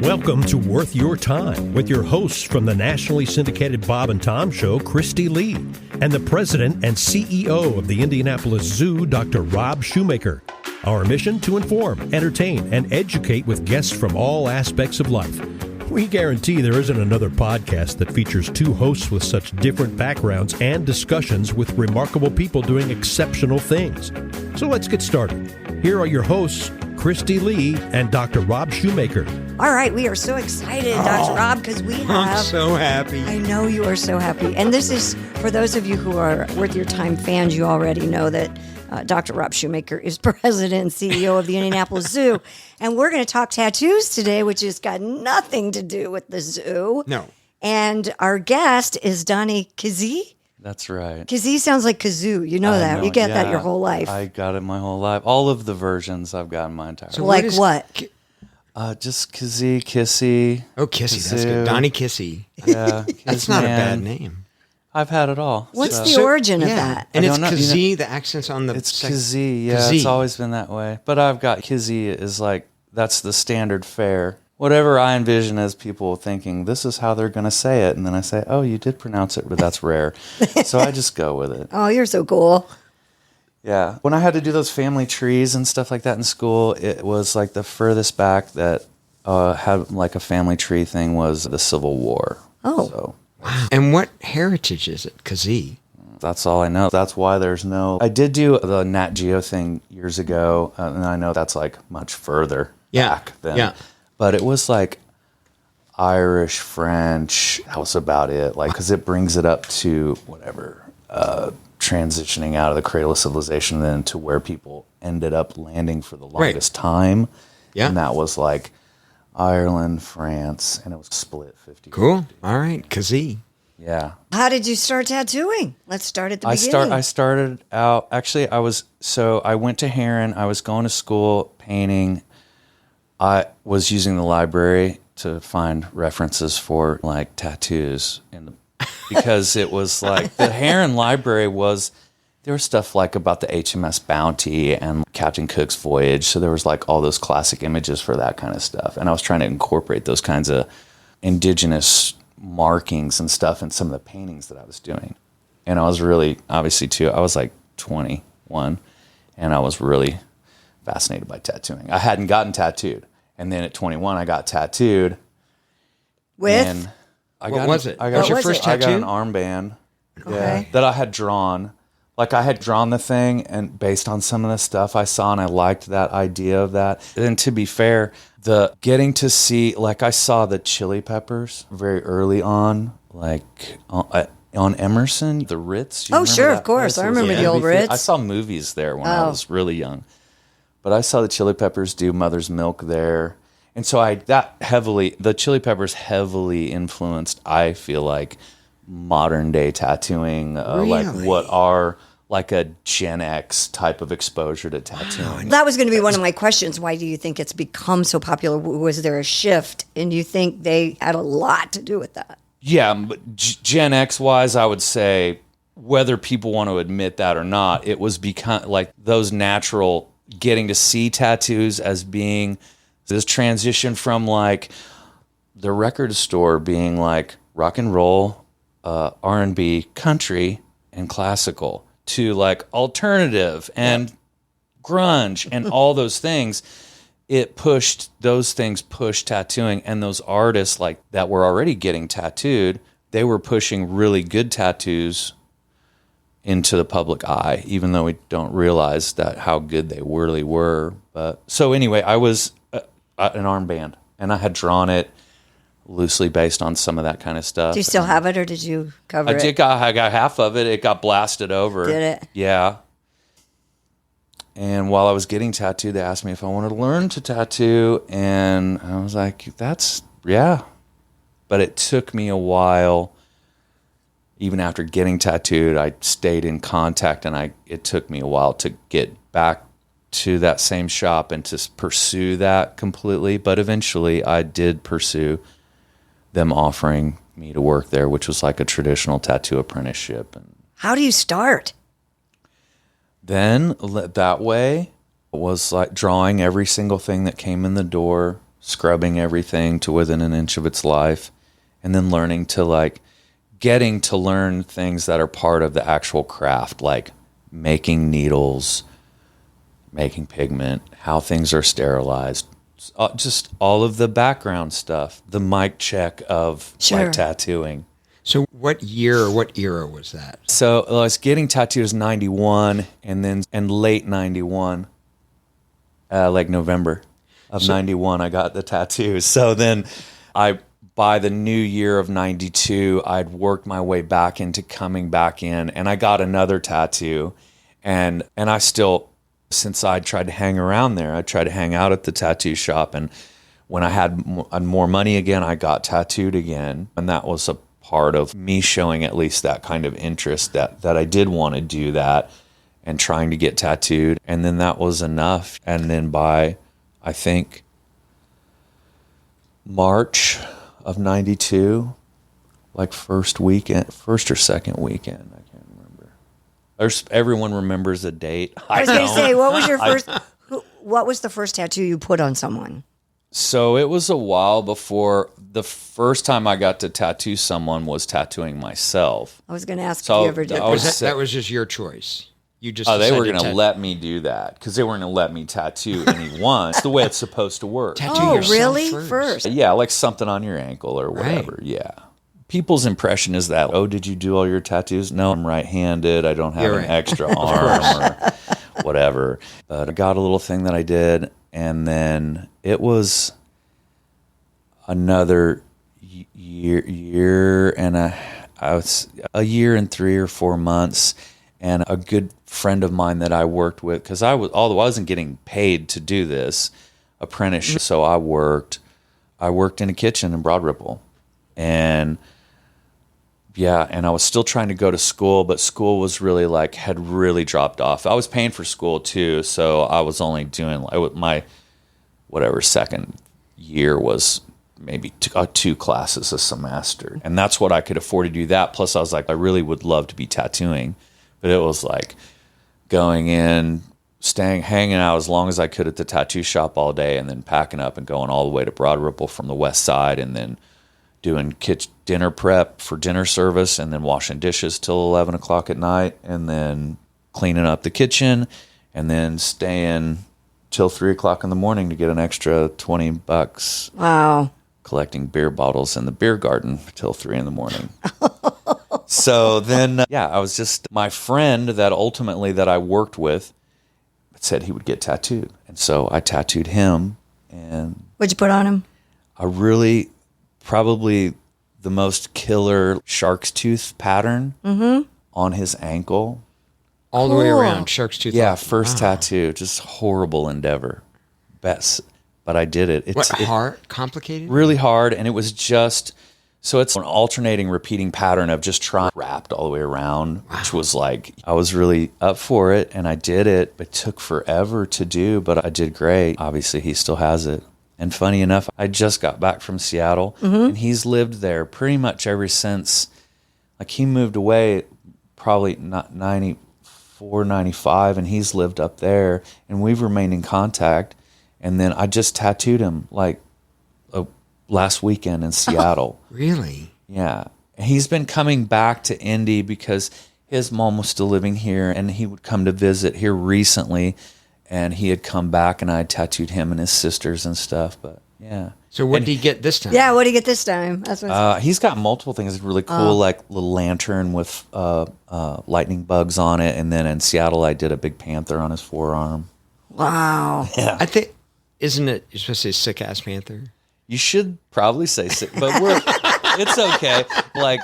Welcome to Worth Your Time with your hosts from the nationally syndicated Bob and Tom Show, Kristi Lee, and the president and CEO of the Indianapolis Zoo, Dr. Rob Shumaker. Our mission to inform, entertain, and educate with guests from all aspects of life. We guarantee there isn't another podcast that features two hosts with such different backgrounds and discussions with remarkable people doing exceptional things. So let's get started. Here are your hosts, Kristi Lee and Dr. Rob Shumaker. All right, we are so excited, Dr. Rob, because we have... I'm so happy. I know you are so happy. And this is, for those of you who are Worth Your Time fans, you already know that Dr. Rob Shumaker is president and CEO of the Indianapolis Zoo. And we're going to talk tattoos today, which has got nothing to do with the zoo. No. And our guest is Donnie Kizzee. That's right. Kizzee sounds like kazoo. You know that. You get that your whole life. I got it my whole life. All of the versions I've gotten my entire life. So like what? Just Kizzee, Kissy. Oh, Kissy, that's good. Donnie Kizzee. Yeah. That's not a bad name. I've had it all. What's the origin of that? And it's Kizzee, the accent's on the... It's Kizzee, yeah. Kizzee. It's always been that way. But I've got Kizzee is like, that's the standard fare. Whatever I envision as people thinking, this is how they're going to say it. And then I say, oh, you did pronounce it, but that's rare. So I just go with it. Oh, you're so cool. Yeah. When I had to do those family trees and stuff like that in school, it was like the furthest back that had like a family tree thing was the Civil War. Oh. So, wow. And what heritage is it, Kizzee? That's all I know. That's why there's no... I did do the Nat Geo thing years ago, and I know that's like much further back than... Yeah. But it was like Irish, French. That was about it. Like, because it brings it up to whatever, transitioning out of the cradle of civilization then to where people ended up landing for the longest time. Yeah. And that was like Ireland, France, and it was split 50. Cool. All right. Kizzee. Yeah. How did you start tattooing? Let's start at the beginning. I started out, actually, I went to Heron. I was going to school painting. I was using the library to find references for like tattoos because it was like the Heron library there was stuff like about the HMS Bounty and Captain Cook's voyage. So there was like all those classic images for that kind of stuff. And I was trying to incorporate those kinds of indigenous markings and stuff in some of the paintings that I was doing. And I was really, obviously too, I was like 21 and I was really fascinated by tattooing. I hadn't gotten tattooed. And then at 21, I got tattooed. With? What was it? What was your first tattoo? I got an armband that I had drawn. Like I had drawn the thing and based on some of the stuff I saw and I liked that idea of that. And to be fair, the getting to see, like I saw the Chili Peppers very early on, like on Emerson, the Ritz. Oh, sure, of course. I remember the old Ritz. I saw movies there when I was really young. But I saw the Chili Peppers do Mother's Milk there. And so the Chili Peppers heavily influenced, I feel like, modern day tattooing, really? Like what are like a Gen X type of exposure to tattooing. That was going to be one of my questions. Why do you think it's become so popular? Was there a shift? And you think they had a lot to do with that? Yeah, but Gen X wise, I would say, whether people want to admit that or not, it was like those natural... getting to see tattoos as being this transition from like the record store being like rock and roll, R&B, country, and classical to like alternative and grunge and all those things. Those things pushed tattooing, and those artists like that were already getting tattooed, they were pushing really good tattoos into the public eye, even though we don't realize that how good they really were. But so anyway, I was an armband, and I had drawn it loosely based on some of that kind of stuff. Do you still have it, or did you cover it? I got half of it. It got blasted over. Did it? Yeah. And while I was getting tattooed, they asked me if I wanted to learn to tattoo, and I was like, yeah. But it took me a while. Even after getting tattooed, I stayed in contact, and it took me a while to get back to that same shop and to pursue that completely. But eventually, I did pursue them offering me to work there, which was like a traditional tattoo apprenticeship. And how do you start? Then that way was like drawing every single thing that came in the door, scrubbing everything to within an inch of its life, and then learning to like getting to learn things that are part of the actual craft, like making needles, making pigment, how things are sterilized, just all of the background stuff, the mic check of like tattooing. So what year or what era was that? So I was getting tattoos 91, and then in late 91, like November of 91, I got the tattoos. So then by the new year of 92, I'd worked my way back into coming back in, and I got another tattoo. And I still, since I tried to hang around there, I tried to hang out at the tattoo shop. And when I had more money again, I got tattooed again. And that was a part of me showing at least that kind of interest that I did want to do that and trying to get tattooed. And then that was enough. And then by, I think, March of 92, like first or second weekend, I can't remember. Everyone remembers the date. I was going to say, what was your first? What was the first tattoo you put on someone? So it was a while before the first time I got to tattoo someone was tattooing myself. I was going to ask if you ever did that. That was just your choice. You just they were going to let me do that because they weren't going to let me tattoo anyone. It's the way it's supposed to work. Tattoo yourself really? First. Yeah, like something on your ankle or whatever. Right. Yeah. People's impression is that, did you do all your tattoos? No, I'm right-handed. I don't have an extra arm or whatever. But I got a little thing that I did, and then it was another year and a year and 3 or 4 months, and a good friend of mine that I worked with, because although I wasn't getting paid to do this apprenticeship, so I worked in a kitchen in Broad Ripple, and I was still trying to go to school, but school was really had really dropped off. I was paying for school too, so I was only doing my second year was maybe two classes a semester, and that's what I could afford to do that. Plus, I was like, I really would love to be tattooing, but it was like going in, hanging out as long as I could at the tattoo shop all day, and then packing up and going all the way to Broad Ripple from the west side, and then doing dinner prep for dinner service, and then washing dishes till 11 o'clock at night, and then cleaning up the kitchen, and then staying till 3 o'clock in the morning to get an extra $20. Wow. Collecting beer bottles in the beer garden till 3 in the morning. So then, I was just, my friend that I worked with said he would get tattooed. And so I tattooed him. And what'd you put on him? Probably the most killer shark's tooth pattern on his ankle. All the way around, shark's tooth. Yeah, first tattoo. Just horrible endeavor. Best. But I did it. It's hard? Complicated? Really hard. And it was just, so it's an alternating, repeating pattern of just trying wrapped all the way around, which was like, I was really up for it, and I did it. It took forever to do, but I did great. Obviously, he still has it. And funny enough, I just got back from Seattle, and he's lived there pretty much ever since. Like, he moved away probably not 94, 95, and he's lived up there, and we've remained in contact. And then I just tattooed him last weekend in Seattle. Really? Yeah. He's been coming back to Indy because his mom was still living here, and he would come to visit here recently, and he had come back, and I had tattooed him and his sisters and stuff. But yeah. So what did he get this time? Yeah, what did he get this time? That's what he's got multiple things. Really cool, like little lantern with lightning bugs on it. And then in Seattle, I did a big panther on his forearm. Wow. Yeah. I think, isn't it, you're supposed to say sick ass panther? You should probably say sick, but it's okay. Like,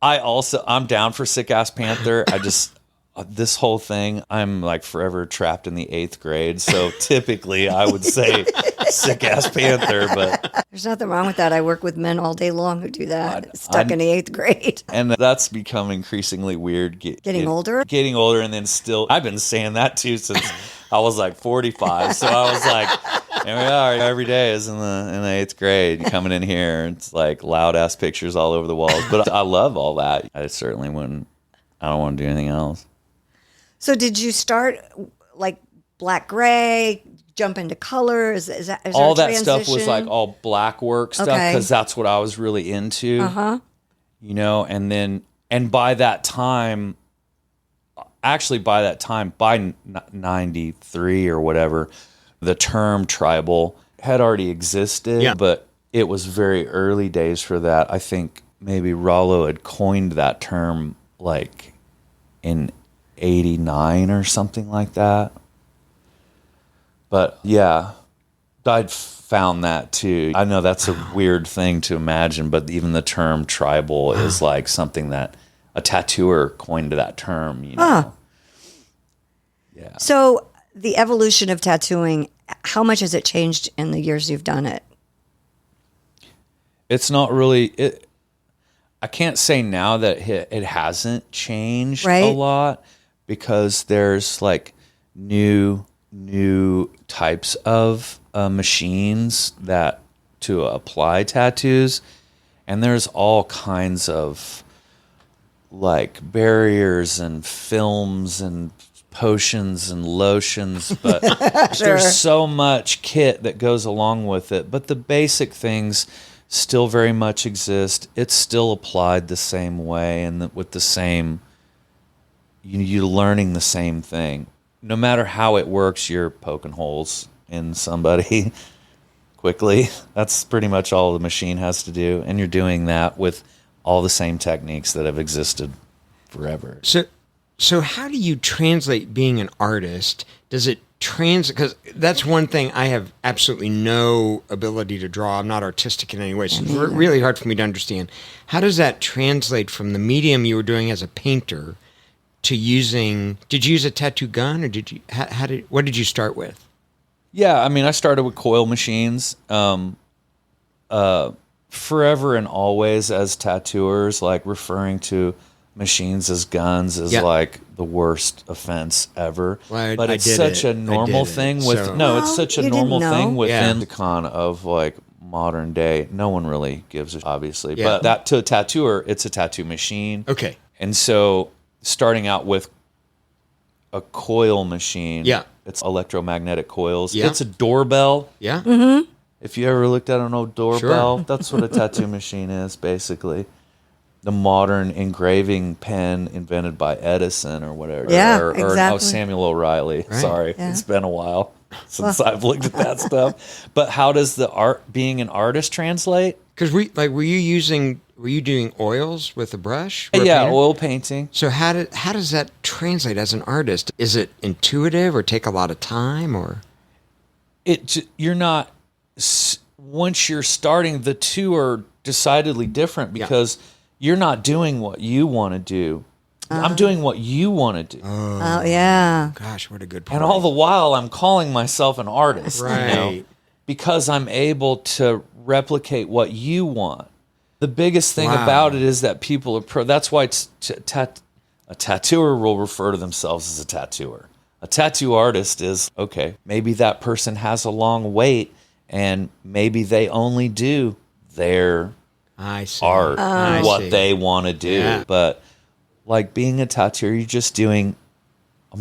I'm down for sick ass panther. I just, this whole thing, I'm like forever trapped in the 8th grade. So typically I would say sick ass panther, but there's nothing wrong with that. I work with men all day long who do that. Stuck in the 8th grade. And that's become increasingly weird. Getting older? Getting older, and then still, I've been saying that too since I was like 45. So I was like, here we are. Every day is in the 8th grade. Coming in here, it's like loud ass pictures all over the walls. But I love all that. I certainly wouldn't. I don't want to do anything else. So did you start like black gray? jump into color? Is there all a that stuff was transition? like all black work stuff Okay. because that's what I was really into. You know, and by that time, by 93 or whatever, the term tribal had already existed, but it was very early days for that. I think maybe Rollo had coined that term like in 89 or something like that. But yeah, I'd found that too. I know that's a weird thing to imagine, but even the term tribal is like something that a tattooer coined that term, you know. Yeah. So the evolution of tattooing, how much has it changed in the years you've done it? It's not really I can't say now that it hasn't changed a lot because there's like new types of machines that to apply tattoos, and there's all kinds of like barriers and films and potions and lotions, but there's so much kit that goes along with it, but the basic things still very much exist. It's still applied the same way and with the same, you're learning the same thing. No matter how it works, you're poking holes in somebody quickly. That's pretty much all the machine has to do. And you're doing that with all the same techniques that have existed forever. So how do you translate being an artist? Does it translate? Because that's one thing I have absolutely no ability to draw. I'm not artistic in any way. So it's really hard for me to understand. How does that translate from the medium you were doing as a painter to using, did you use a tattoo gun or what did you start with? Yeah, I mean, I started with coil machines. Forever and always as tattooers, like referring to machines as guns is like the worst offense ever. Well, but it's such a normal thing with it's such a normal thing within the con of like modern day. No one really gives a obviously. Yeah. But that to a tattooer, it's a tattoo machine. Okay. And so starting out with a coil machine. Yeah. It's electromagnetic coils. Yeah. It's a doorbell. Yeah. Mm-hmm. If you ever looked at an old doorbell, that's what a tattoo machine is, basically. The modern engraving pen invented by Edison or whatever. Yeah, or exactly. Samuel O'Reilly. Right. Sorry, it's been a while since I've looked at that stuff. But how does the art, being an artist, translate? Because were you doing oils with a brush? Yeah, oil painting. So how does that translate as an artist? Is it intuitive or take a lot of time or? You're not, once you're starting, the two are decidedly different because you're not doing what you want to do. I'm doing what you want to do. Oh, yeah. Gosh, what a good point. And all the while, I'm calling myself an artist. Right. You know, because I'm able to replicate what you want. The biggest thing about it is that people are that's why a tattooer will refer to themselves as a tattooer. A tattoo artist is, okay, maybe that person has a long wait and maybe they only do their art, what they want to do. Yeah. But like being a tattooer, you're just I'm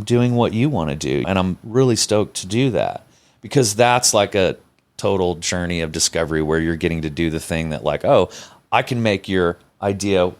doing what you want to do. And I'm really stoked to do that because that's like a total journey of discovery where you're getting to do the thing that like, oh, I can make your idea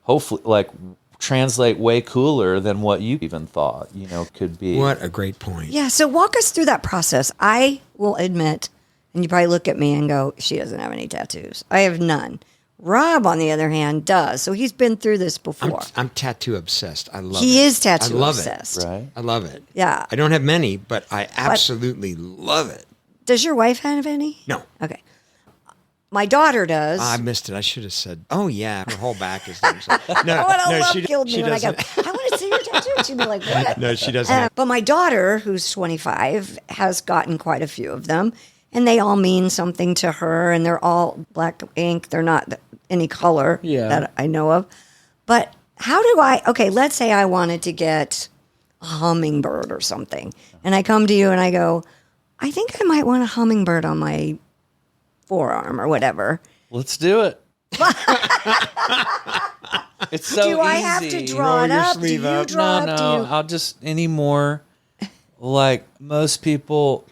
hopefully like translate way cooler than what you even thought, could be. What a great point. Yeah, so walk us through that process. I will admit, and you probably look at me and go, she doesn't have any tattoos. I have none. Rob, on the other hand, does. So he's been through this before. I'm tattoo obsessed. I love it. He is tattoo I love obsessed. It. Right. I love it. Yeah. I don't have many, but I absolutely love it. Does your wife have any? No. Okay. My daughter does. I missed it. I should have said, oh, yeah, her whole back is there. So, no, love killed me when I go, I want to see your tattoo. She'd be like, what? No, she doesn't. But my daughter, who's 25, has gotten quite a few of them. And they all mean something to her. And they're all black ink. They're not any color that I know of. But how do let's say I wanted to get a hummingbird or something. And I come to you and I go, I think I might want a hummingbird on my forearm or whatever. Let's do it. It's so easy. Do I have to draw it up? Do you draw it up? No. I'll just anymore. Like most people,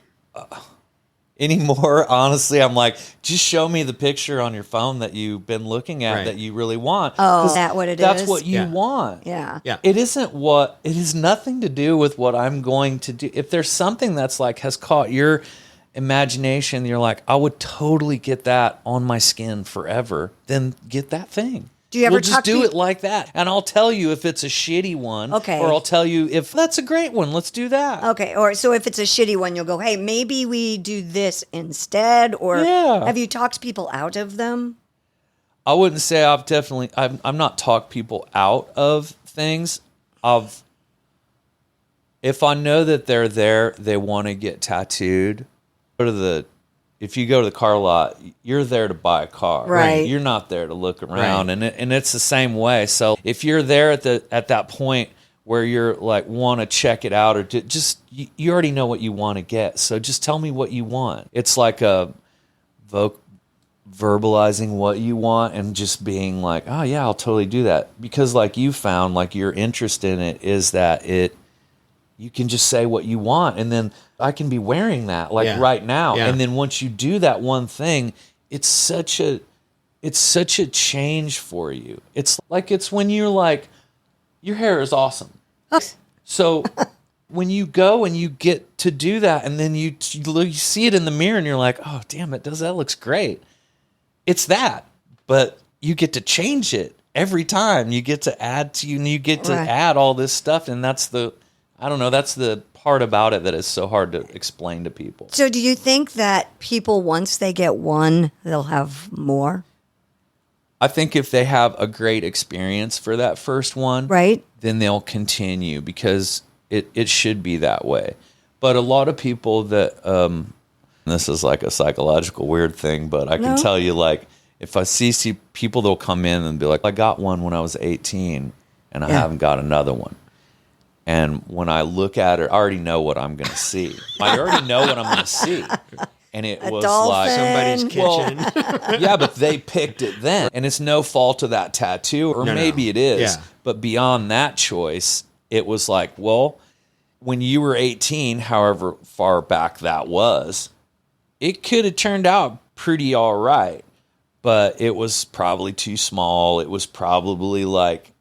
anymore, honestly, I'm like, just show me the picture on your phone that you've been looking at Right. that you really want. Oh, is that what it That's is? what you Yeah. want. Yeah. Yeah. It has nothing to do with what I'm going to do. If there's something that's like has caught your imagination, you're like, I would totally get that on my skin forever, then get that thing. Do you ever we'll just talk do to- it like that. And I'll tell you if it's a shitty one. Okay. Or I'll tell you if that's a great one. Let's do that. Okay, or so if it's a shitty one, you'll go, hey, maybe we do this instead, or Yeah. have you talked people out of them? I wouldn't say I'm not talked people out of things. If I know that they're there, they want to get tattooed. If you go to the car lot, you're there to buy a car. Right. You're not there to look around, and it's the same way. So if you're there at that point where you're like want to check it out, or you already know what you want to get. So just tell me what you want. It's like verbalizing what you want and just being like, oh yeah, I'll totally do that. Because like you found, like your interest in it is that you can just say what you want, and then I can be wearing that right now. Yeah. And then once you do that one thing, it's such a change for you. It's when you're like, your hair is awesome. So when you go and you get to do that, and then you see it in the mirror and you're like, oh damn, that looks great. It's that, but you get to change it every time. You get to add add all this stuff, and that's the part about it that is so hard to explain to people. So do you think that people, once they get one, they'll have more? I think if they have a great experience for that first one, Right. then they'll continue, because it should be that way. But a lot of people that, this is like a psychological weird thing, but I can tell you, like, if I see people, they'll come in and be like, I got one when I was 18 and I haven't got another one. And when I look at it, I already know what I'm going to see. I already know what I'm going to see. And it was dolphin. like Somebody's kitchen. yeah, but they picked it then. And it's no fault of that tattoo, or maybe it is. Yeah. But beyond that choice, it was like, well, when you were 18, however far back that was, it could have turned out pretty all right. But it was probably too small. It was probably like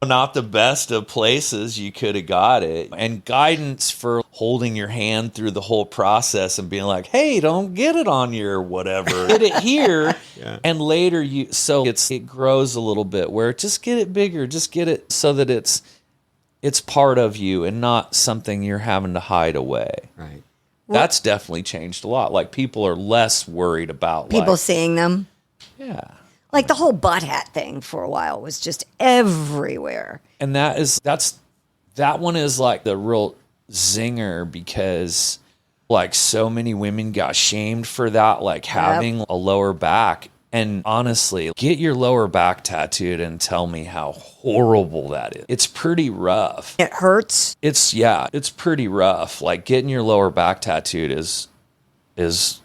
not the best of places you could have got it. And guidance for holding your hand through the whole process and being like, hey, don't get it on your whatever. Get it here. Yeah. And later it grows a little bit, where just get it bigger. Just get it so that it's part of you and not something you're having to hide away. Right. That's definitely changed a lot. Like, people are less worried about People seeing them. Yeah. Like the whole butt hat thing for a while was just everywhere. And that one is like the real zinger, because like so many women got shamed for that, like having a lower back. And honestly, get your lower back tattooed and tell me how horrible that is. It's pretty rough. It hurts. It's pretty rough. Like, getting your lower back tattooed is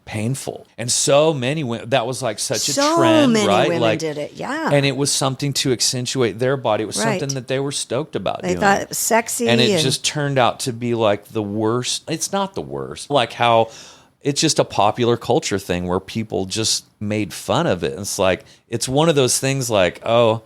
painful. And so many women, that was like such a trend, many right? women Like, did it, yeah. And it was something to accentuate their body. It was Right. something that they were stoked about They doing. thought it was sexy. And it just turned out to be like the worst. It's not the worst. Like how it's just a popular culture thing where people just made fun of it. And it's like, it's one of those things like, oh,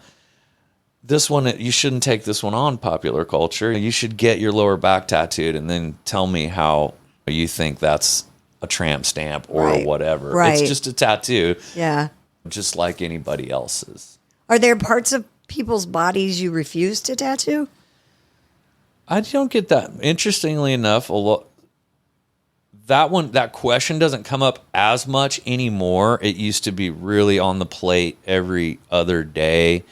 this one, you shouldn't take this one on, popular culture. You should get your lower back tattooed and then tell me how you think that's a tramp stamp or Right. whatever. Right. It's just a tattoo, Yeah. just like anybody else's. Are there parts of people's bodies you refuse to tattoo? I don't get that. Interestingly enough, that question doesn't come up as much anymore. It used to be really on the plate every other day.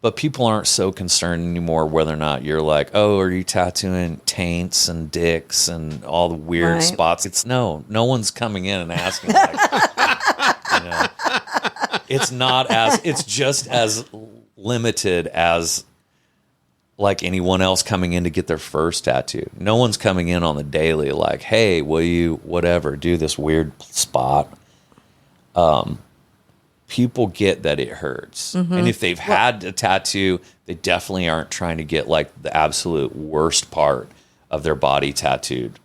But people aren't so concerned anymore whether or not you're like, oh, are you tattooing taints and dicks and all the weird Right. spots? It's no one's coming in and asking, like, you know, it's just as limited as like anyone else coming in to get their first tattoo. No one's coming in on the daily like, hey, will you do this weird spot? People get that it hurts. And if they've had a tattoo, they definitely aren't trying to get like the absolute worst part of their body tattooed.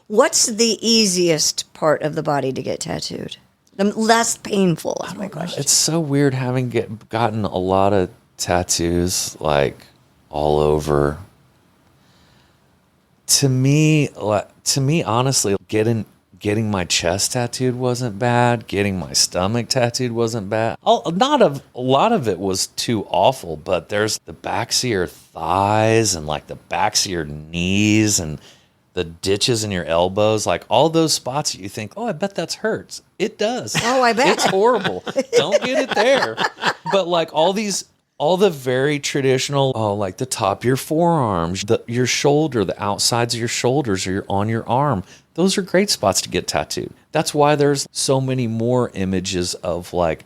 What's the easiest part of the body to get tattooed? The less painful is my question. It's so weird having gotten a lot of tattoos, like, all over. To me, honestly, getting my chest tattooed wasn't bad. Getting my stomach tattooed wasn't bad. A lot of it was too awful, but there's the backs of your thighs and like the backs of your knees and the ditches in your elbows, like all those spots you think, oh, I bet that's hurts. It does. Oh, I bet. It's horrible. Don't get it there. But like all the very traditional, like the top of your forearms, your shoulder, the outsides of your shoulders or on your arm, those are great spots to get tattooed. That's why there's so many more images of like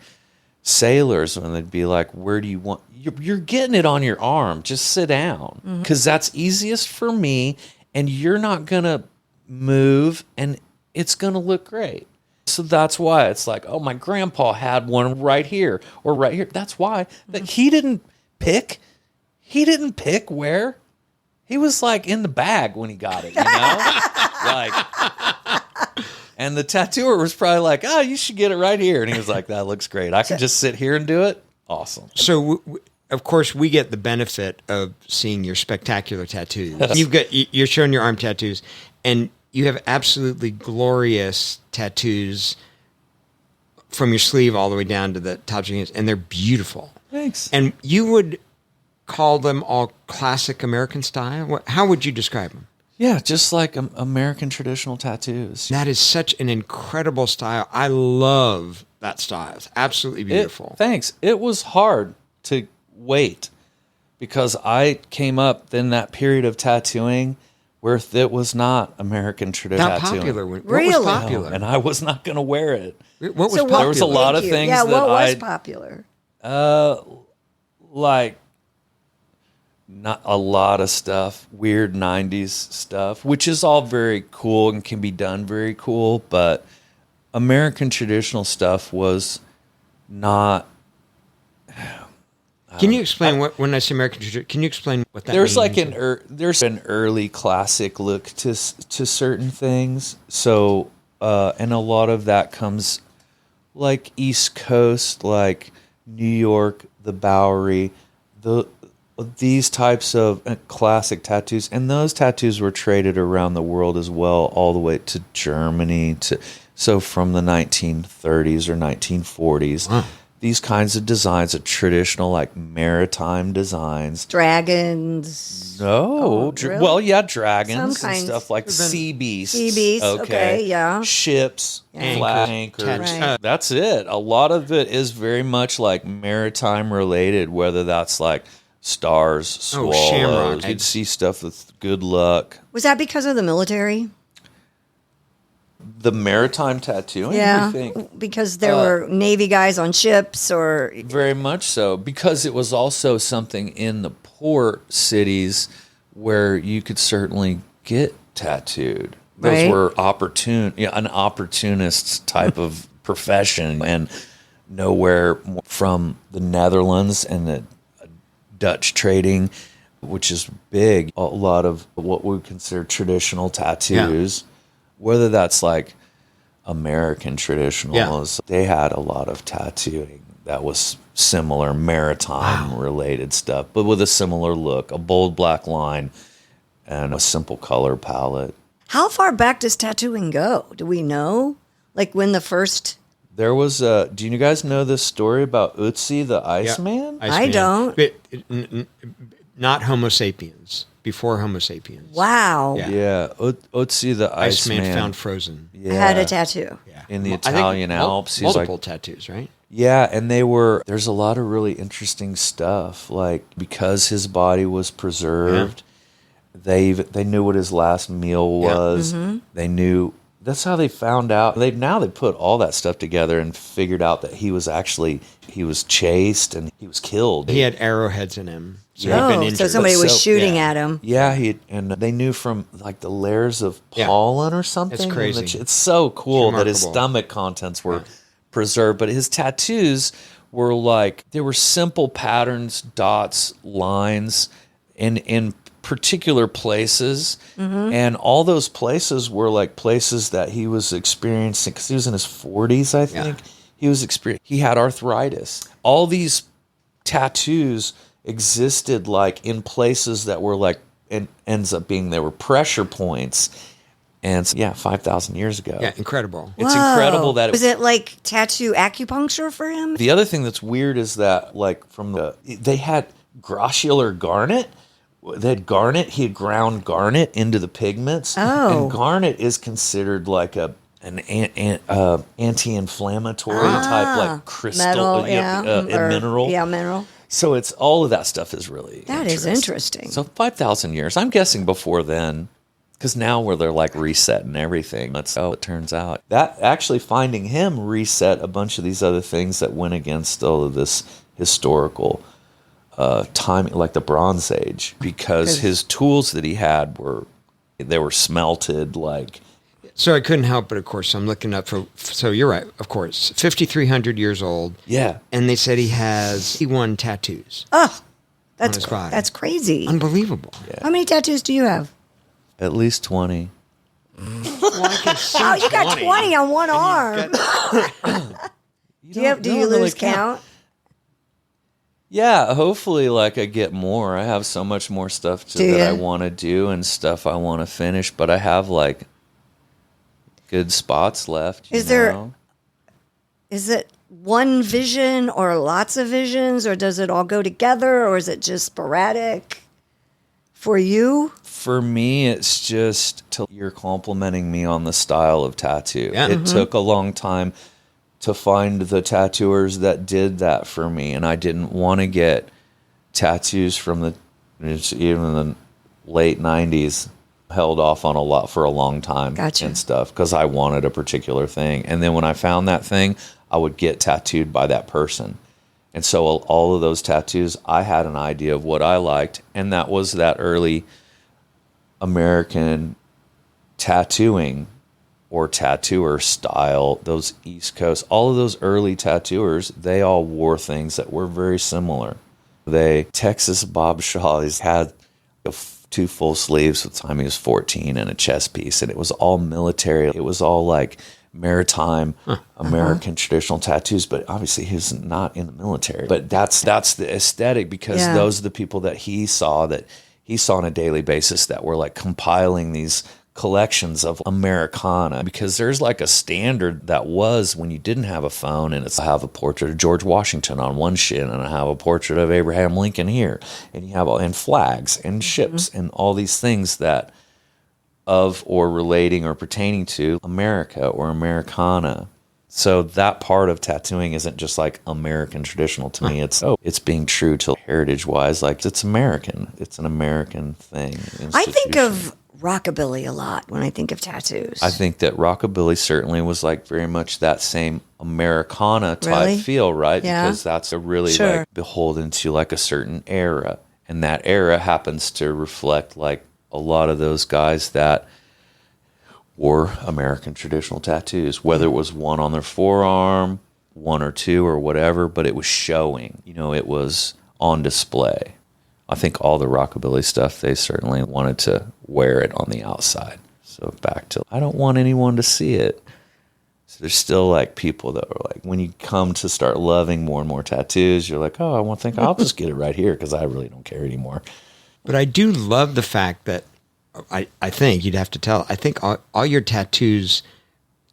sailors when they'd be like, where do you want, you're getting it on your arm, just sit down. Because that's easiest for me and you're not going to move and it's going to look great. So that's why it's like, oh, my grandpa had one right here or right here. That's why that he didn't pick where. He was like in the bag when he got it, you know? Like, and the tattooer was probably like, oh, you should get it right here. And he was like, that looks great. I can just sit here and do it. Awesome. So, of course, we get the benefit of seeing your spectacular tattoos. You're showing your arm tattoos, and you have absolutely glorious tattoos from your sleeve all the way down to the top of your hands, and they're beautiful. Thanks. And you would call them all classic American style? How would you describe them? Yeah, just like American traditional tattoos. That is such an incredible style. I love that style. It's absolutely beautiful. Thanks. It was hard to wait because I came up in that period of tattooing where it was not American traditional Not tattooing. popular. What Really? was popular? No, and I was not going to wear it. What was So popular? There was a lot of things Yeah, that what was popular? like not a lot of stuff, weird 90s stuff, which is all very cool and can be done very cool, but American traditional stuff was not. Can you explain when I say American tradition? Can you explain what that There's means? like there's an early classic look to certain things. So and a lot of that comes like East Coast, like New York, the Bowery, these types of classic tattoos, and those tattoos were traded around the world as well, all the way to Germany. So from the 1930s or 1940s. Wow. These kinds of designs are traditional, like maritime designs. Dragons. No. Oh, really? Well, yeah, dragons Some and kinds. stuff like sea beasts. Sea beasts, okay, yeah. Ships, flag anchors. Right. That's it. A lot of it is very much like maritime related, whether that's like stars, swallows. shamrock. You'd see stuff with good luck. Was that because of the military? The maritime tattooing, Yeah, you think? because there were Navy guys on ships or... Very much so, because it was also something in the port cities where you could certainly get tattooed. Those Right. were an opportunist type of profession, and nowhere from the Netherlands and the Dutch trading, which is big. A lot of what we would consider traditional tattoos, whether that's like American traditionals, they had a lot of tattooing that was similar maritime related stuff, but with a similar look, a bold black line and a simple color palette. How far back does tattooing go? Do we know? Like when the first... There was do you guys know this story about Ötzi the Iceman? I don't. But, not Homo sapiens. Before Homo sapiens. Wow. Yeah. Yeah, Ötzi the Iceman found frozen. Yeah. Had a tattoo. Yeah. In the I think Italian Alps. He's Multiple like, tattoos, right? yeah, and there's a lot of really interesting stuff. Like, because his body was preserved, they knew what his last meal was. They knew, that's how they found out. They put all that stuff together and figured out that he was chased and he was killed. He had arrowheads in him. So he'd Oh, been injured. so somebody was shooting yeah. at him. Yeah, and they knew from like the layers of pollen or something. It's crazy. It's so cool that his remarkable. stomach contents were preserved, but his tattoos were like, they were simple patterns, dots, lines, in particular places, and all those places were like places that he was experiencing because he was in his 40s, I think. He had arthritis. All these tattoos existed like in places that were like, and ends up being, there were pressure points. And so, 5,000 years ago. Yeah, incredible. It's incredible that was it like tattoo acupuncture for him? The other thing that's weird is that, like, they had grossular garnet. They had garnet. He had ground garnet into the pigments. Oh. And garnet is considered like an anti-inflammatory type, like crystal, metal, mineral. Yeah, mineral. So it's all of that stuff is really That is interesting. So 5,000 years. I'm guessing before then. Because now where they're like resetting everything. That's how it turns out. That actually finding him reset a bunch of these other things that went against all of this historical time, like the Bronze Age, because his tools that he had were smelted like. So I couldn't help but, of course, I'm looking up so you're right, of course, 5,300 years old. Yeah. And they said he has 51 tattoos. Oh, on his body. that's crazy. Unbelievable. Yeah. How many tattoos do you have? At least 20. Oh, you got 20 on one arm. Do you lose count? Yeah, hopefully, like, I get more. I have so much more stuff that I want to do and stuff I want to finish, but I have, like, good spots left. Is it one vision or lots of visions, or does it all go together, or is it just sporadic for you? For me, it's just you're complimenting me on the style of tattoo. Yeah. It took a long time to find the tattooers that did that for me, and I didn't want to get tattoos from even the late 90s. Held off on a lot for a long time and stuff because I wanted a particular thing. And then when I found that thing, I would get tattooed by that person. And so all of those tattoos, I had an idea of what I liked, and that was that early American tattooing or tattooer style, those East Coast, all of those early tattooers, they all wore things that were very similar. Texas Bob Shaw had 2 full sleeves at the time he was 14 and a chest piece, and it was all military. It was all like maritime American traditional tattoos, but obviously he was not in the military. But that's the aesthetic because those are the people that he saw on a daily basis that were like compiling these collections of Americana, because there's like a standard that was when you didn't have a phone, and I have a portrait of George Washington on one shin, and I have a portrait of Abraham Lincoln here, and you have and flags and ships and all these things that of or relating or pertaining to America or Americana. So that part of tattooing isn't just like American traditional to me. It's being true to heritage wise, like it's American. It's an American thing. I think of rockabilly a lot when I think of tattoos. I think that rockabilly certainly was like very much that same Americana type feel, right? Yeah. Because that's a really like beholden to like a certain era. And that era happens to reflect like a lot of those guys that wore American traditional tattoos, whether it was one on their forearm, 1 or 2 or whatever, but it was showing, it was on display. I think all the rockabilly stuff, they certainly wanted to wear it on the outside. So back to, I don't want anyone to see it. So there's still like people that are like, when you come to start loving more and more tattoos, you're like, oh, I'll just get it right here because I really don't care anymore. But I do love the fact that I think you'd have to tell, I think all your tattoos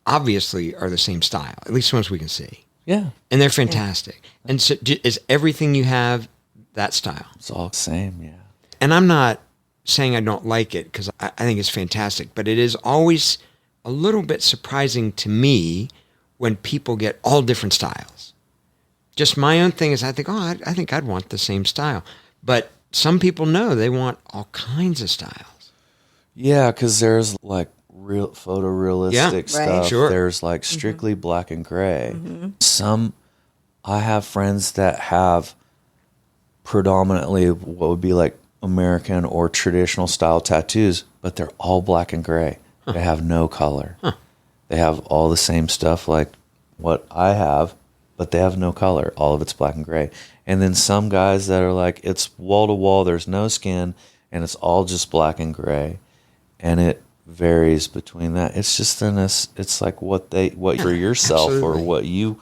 obviously are the same style, at least ones we can see. Yeah. And they're fantastic. Yeah. And so is everything you have that style? It's all the same, yeah. And I'm not saying I don't like it because I think it's fantastic, but it is always a little bit surprising to me when people get all different styles. Just my own thing is I think, I think I'd want the same style. But some people know they want all kinds of styles. Yeah, because there's like real photorealistic stuff. Right. Sure. There's like strictly black and gray. I have friends that have predominantly what would be like American or traditional style tattoos, but they're all black and gray. They have no color. They have all the same stuff like what I have, but they have no color. All of it's black and gray. And then some guys that are like, it's wall to wall, there's no skin, and it's all just black and gray, and it varies between that. It's just it's like what for yourself absolutely. or what you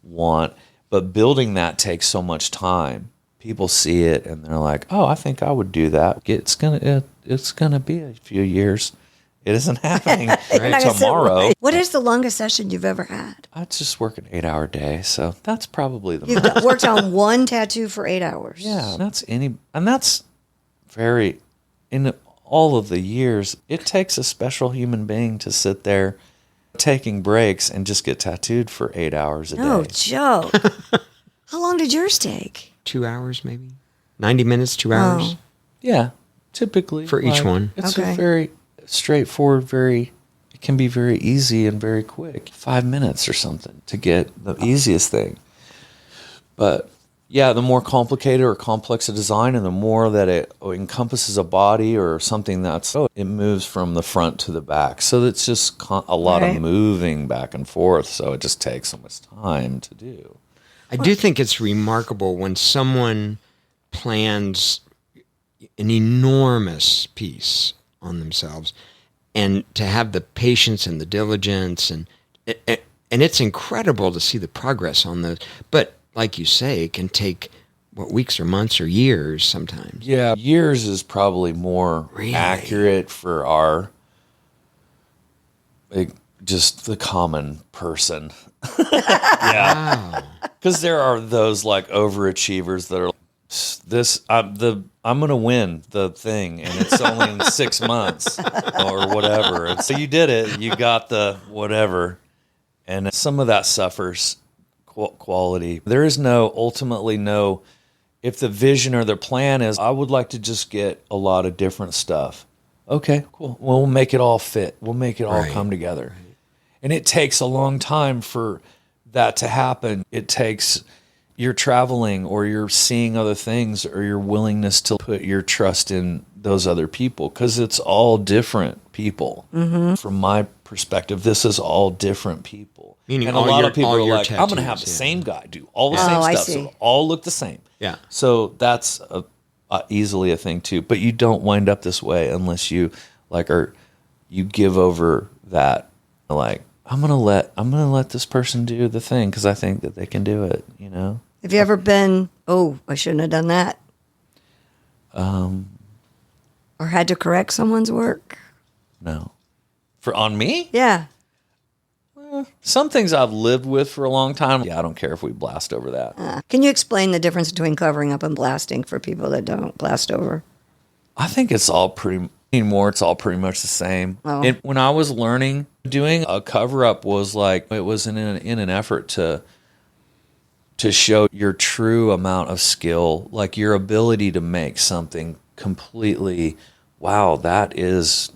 want. But building that takes so much time. People see it and they're like, "Oh, I think I would do that." It's gonna be a few years. It isn't happening tomorrow. What is the longest session you've ever had? I just work an 8-hour day, so that's probably the You've worked on one tattoo for 8 hours. Yeah, that's very, in all of the years, it takes a special human being to sit there taking breaks and just get tattooed for 8 hours a day. No joke. How long did yours take? 2 hours, maybe 90 minutes, 2 hours Yeah, typically. for each one. It's Okay. a very straightforward, it can be very easy and very quick. 5 minutes or something to get the easiest thing. But yeah, the more complicated or complex a design and the more that it encompasses a body or something it moves from the front to the back. So it's just a lot of moving back and forth. So it just takes so much time to do. I do think it's remarkable when someone plans an enormous piece on themselves, and to have the patience and the diligence, and it's incredible to see the progress on those. But like you say, it can take weeks or months or years sometimes. Yeah, years is probably more accurate for just the common person. Yeah, because there are those like overachievers that are I'm going to win the thing, and it's only in 6 months or whatever. And so you did it. You got the whatever. And some of that suffers quality. There is ultimately no, if the vision or the plan is, I would like to just get a lot of different stuff. Okay, cool. Well, we'll make it all fit. We'll make it all come together. And it takes a long time for that to happen. It takes you're traveling or you're seeing other things or your willingness to put your trust in those other people, because it's all different people. Mm-hmm. From my perspective, this is all different people. Meaning and a lot of people are like, tattoos, I'm going to have the same guy do all the same stuff. So they all look the same. Yeah. So that's easily a thing too. But you don't wind up this way unless you you give over that, like, I'm gonna let this person do the thing because I think that they can do it. You know. Have you ever been? Oh, I shouldn't have done that. Or had to correct someone's work? No. On me? Yeah. Some things I've lived with for a long time. Yeah, I don't care if we blast over that. Can you explain the difference between covering up and blasting for people that don't blast over? I think it's all pretty much the same. Oh. When I was learning, doing a cover-up was like, it was in an effort to show your true amount of skill, like your ability to make something completely, wow, that is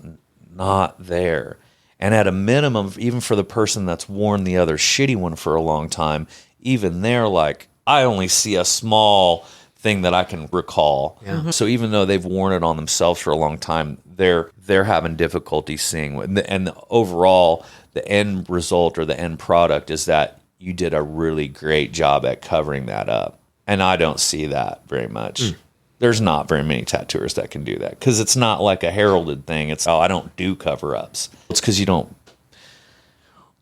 not there. And at a minimum, even for the person that's worn the other shitty one for a long time, even they're like, I only see a small thing that I can recall. Yeah. Mm-hmm. So even though they've worn it on themselves for a long time, they're having difficulty seeing it. And overall, the end result or the end product is that you did a really great job at covering that up. And I don't see that very much. There's not very many tattooers that can do that because it's not like a heralded thing. It's, I don't do cover-ups. It's because you don't.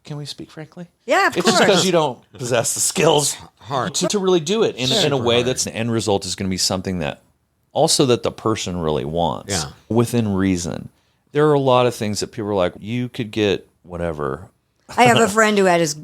Can we speak frankly? Yeah, of course. It's just because you don't possess the skills Hard. to really do it in a way that's the end result is going to be something that also that the person really wants within reason. There are a lot of things that people are like, you could get whatever. I have a friend who had his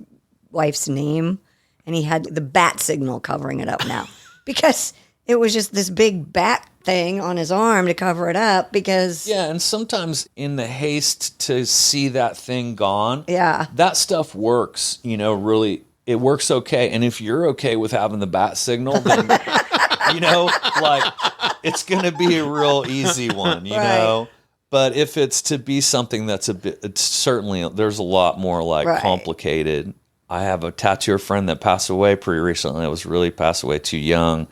wife's name, and he had the bat signal covering it up now because it was just this big bat thing on his arm to cover it up because... Yeah, and sometimes in the haste to see that thing gone, yeah, that stuff works, really, it works okay. And if you're okay with having the bat signal, then, like, it's going to be a real easy one, you know? But if it's to be something that's it's certainly, there's a lot more, like, complicated. I have a tattooer friend that passed away pretty recently. That was really passed away too young.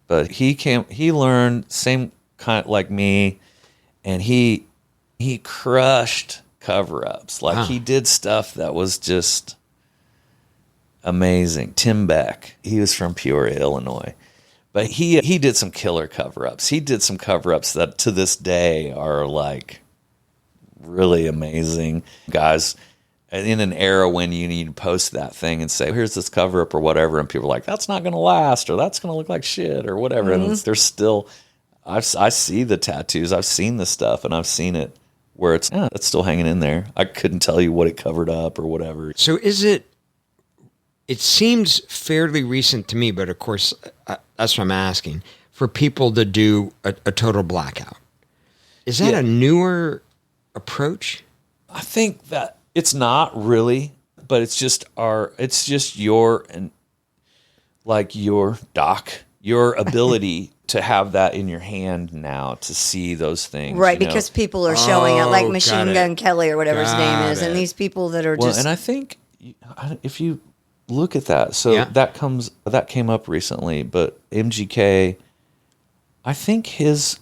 But he learned same kind like me, and he crushed cover-ups. Like he did stuff that was just amazing. Tim Beck, he was from Peoria, Illinois. But he did some killer cover-ups. He did some cover-ups that to this day are like really amazing. Guys, in an era when you need to post that thing and say, here's this cover-up or whatever, and people are like, that's not going to last, or that's going to look like shit, or whatever. And there's still, I see the tattoos. I've seen the stuff, and I've seen it where it's still hanging in there. I couldn't tell you what it covered up or whatever. So it seems fairly recent to me, but of course, that's what I'm asking, for people to do a total blackout. Is that a newer approach? I think that it's not really, but it's just your ability to have that in your hand now to see those things. Right, because people are showing it, like Machine Gun Kelly or whatever his name is, and these people that are just... and I think if you look at that, so that came up recently, but MGK, I think his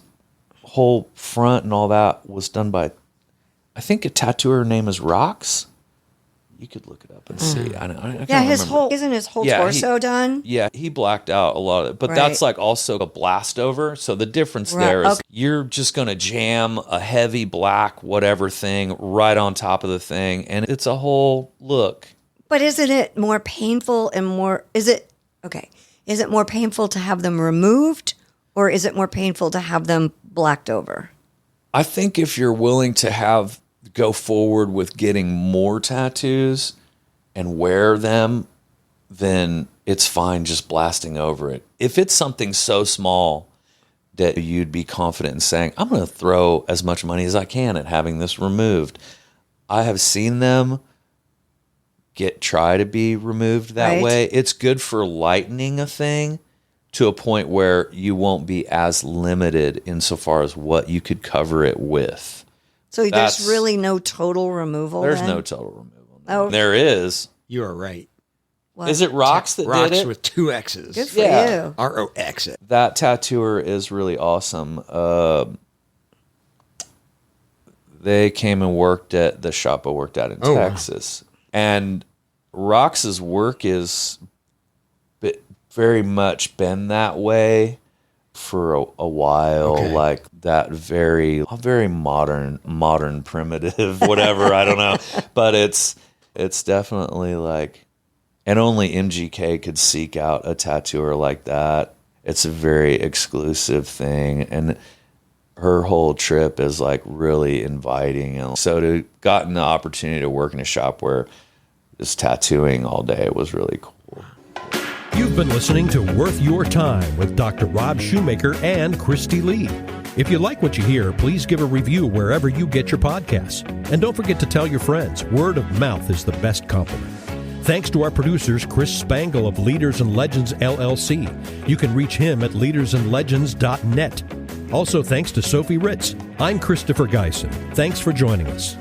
whole front and all that was done by, I think a tattooer name is Rox. You could look it up and see. I can't remember. Isn't his whole torso done? Yeah, he blacked out a lot of it, but that's like also a blast over. So the difference there is you're just going to jam a heavy black whatever thing right on top of the thing, and it's a whole look. But isn't it more painful is it more painful to have them removed, or is it more painful to have them blacked over? I think if you're willing to go forward with getting more tattoos and wear them, then it's fine just blasting over it. If it's something so small that you'd be confident in saying, I'm going to throw as much money as I can at having this removed. I have seen them try to be removed that way. It's good for lightening a thing to a point where you won't be as limited insofar as what you could cover it with. So there's really no total removal? There's no total removal. No. Oh. There is. You are right. What? Is it Rox that did it? Rox with 2 X's. Good for you. ROX. That tattooer is really awesome. They came and worked at the shop I worked at in Texas. Wow. And Rox's work is very much been that way for a while, like that very modern primitive whatever, I don't know, but it's definitely like, and only MGK could seek out a tattooer like that. It's a very exclusive thing, and her whole trip is like really inviting, and so to gotten the opportunity to work in a shop where just tattooing all day was really cool. You've been listening to Worth Your Time with Dr. Rob Shumaker and Kristi Lee. If you like what you hear, please give a review wherever you get your podcasts. And don't forget to tell your friends. Word of mouth is the best compliment. Thanks to our producers, Chris Spangle of Leaders and Legends, LLC. You can reach him at leadersandlegends.net. Also, thanks to Sophie Ritz. I'm Christopher Geisen. Thanks for joining us.